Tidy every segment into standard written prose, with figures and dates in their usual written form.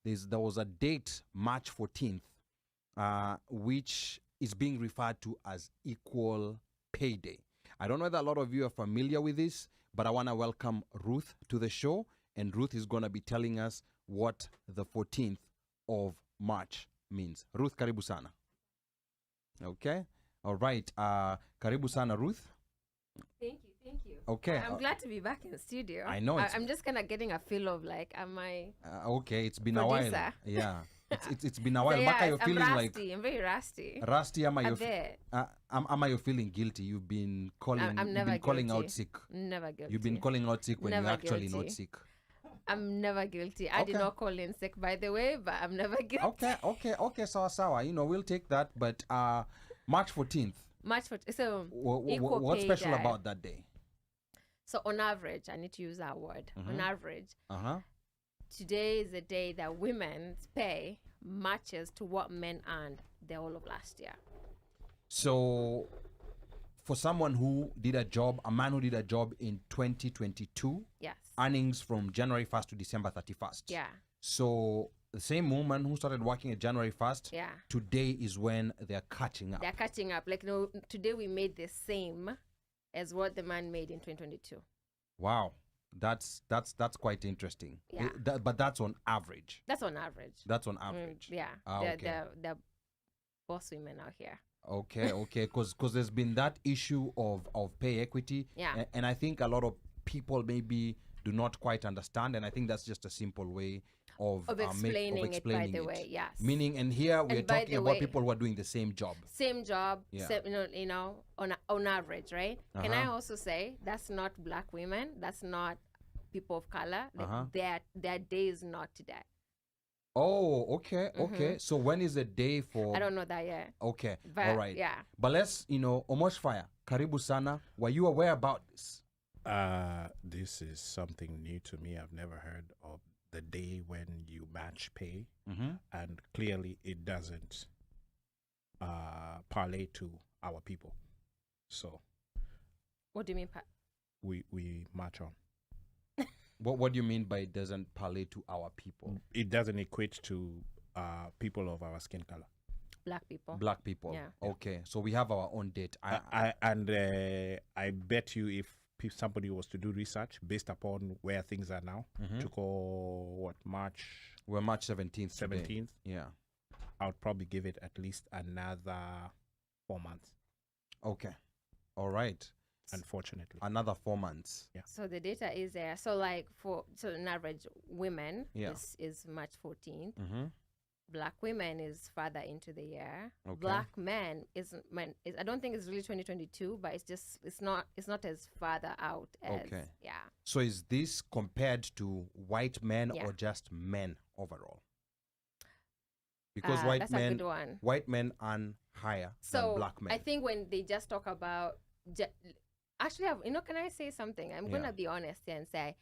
There was a date, March 14th, which is being referred to as Equal Pay Day. I don't know whether a lot of you are familiar with this, but I want to welcome Ruth to the show, and Ruth is going to be telling us what the 14th of March means. Ruth, karibu sana. Okay. All right. Karibu sana, Ruth. Thank you. Okay. I'm glad to be back in the studio. I know. I'm just kind of getting a feel of like, am I okay, it's been producer? a while. Yeah. It's been a while. So Baka, you're I'm feeling rusty. like... I'm very rusty. Rusty, am A you feeling guilty? You've been calling... I'm never calling guilty. out sick. Never guilty. You've been calling out sick when Never you're actually guilty. not sick. I'm never guilty. I did not call in sick, by the way, but I'm never guilty. Okay. Sawa. We'll take that. But March 14th. March 14th. So, what's special about that day? So on average, I need to use that word. On average, today is the day that women's pay matches to what men earned the whole of last year. So for someone who did a man who did a job in 2022, yes, earnings from January 1st to December 31st. Yeah. So the same woman who started working at January 1st, yeah, today is when they're catching up. They're catching up. Like, no, today we made the same as what the man made in 2022. Wow. That's quite interesting. Yeah. But that's on average. That's on average. That's on average. Yeah. Okay. They're boss women out here. Okay. Because there's been that issue of pay equity. Yeah. And I think a lot of people maybe do not quite understand. And I think that's just a simple way of explaining it, by the way. Yes. Meaning, and here we're talking about people who are doing the same job. Same job, Yeah. On average, right? Can I also say that's not black women, that's not people of color. Their day is not today. Oh, okay. So when is the day for... I don't know that yet. Okay, But, all right. yeah. But let's, Omosh Fire, karibu sana. Were you aware about this? This is something new to me. I've never heard of the day when you match pay, and clearly it doesn't parlay to our people. So What do you mean? we match on. What do you mean by it doesn't parlay to our people? It doesn't equate to people of our skin color. Black people. Black people. Yeah. Okay, so we have our own date. I bet you if somebody was to do research based upon where things are now, to go March. We're March 17th. 17th. Today. Yeah. I would probably give it at least another 4 months. Okay. All right. Unfortunately. Another 4 months. Yeah. So the data is there. So like so an average women Yeah. is March 14th. Black women is further into the year. Okay. Black men is I don't think it's really 2022, but it's not as farther out as Okay. yeah. So is this compared to white men Yeah. or just men overall? Because That's a good one. white men earn higher So than black men. I think when they just talk about actually, can I say something? I'm gonna be honest here and say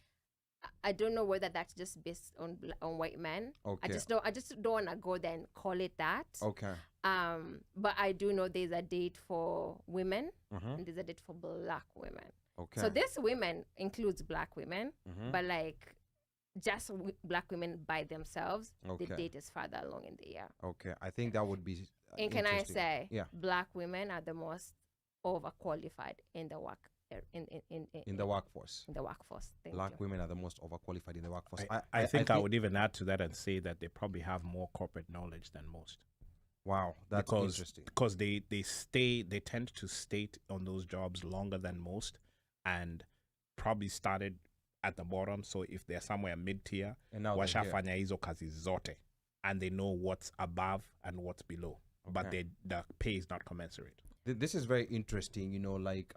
I don't know whether that's just based on white men. Okay. I just don't wanna go there and call it that. Okay. But I do know there's a date for women Mhm. and there's a date for black women. Okay. So this women includes black women, Mhm. but like just black women by themselves, Okay. the date is farther along in the year. Okay. I think that would be And can I interesting. say, Yeah. black women are the most overqualified in the work in the workforce. in the workforce. Thank Black you. women are the most overqualified in the workforce. I think I would even add to that and say that they probably have more corporate knowledge than most. Wow, that's interesting. Because they tend to stay on those jobs longer than most, and probably started at the bottom. So if they're somewhere mid-tier, And now they're here. washafanya hizo kazi zote, and they know what's above and what's below, but Okay. the pay is not commensurate. This is very interesting.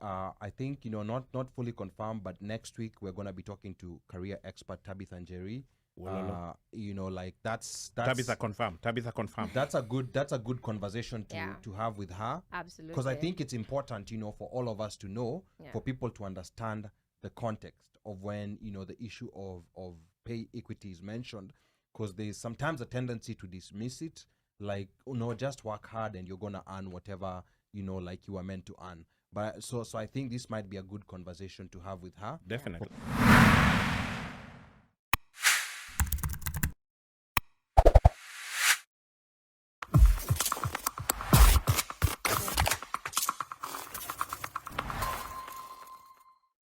I think not fully confirmed, but next week we're gonna be talking to career expert Tabitha Njeri. That's Tabitha confirmed. That's a good conversation to have with her. Absolutely. Because I think it's important, for all of us to know, for people to understand the context of when, the issue of pay equity is mentioned, because there's sometimes a tendency to dismiss it like, just work hard and you're gonna earn whatever, like you were meant to earn. But so I think this might be a good conversation to have with her. Definitely.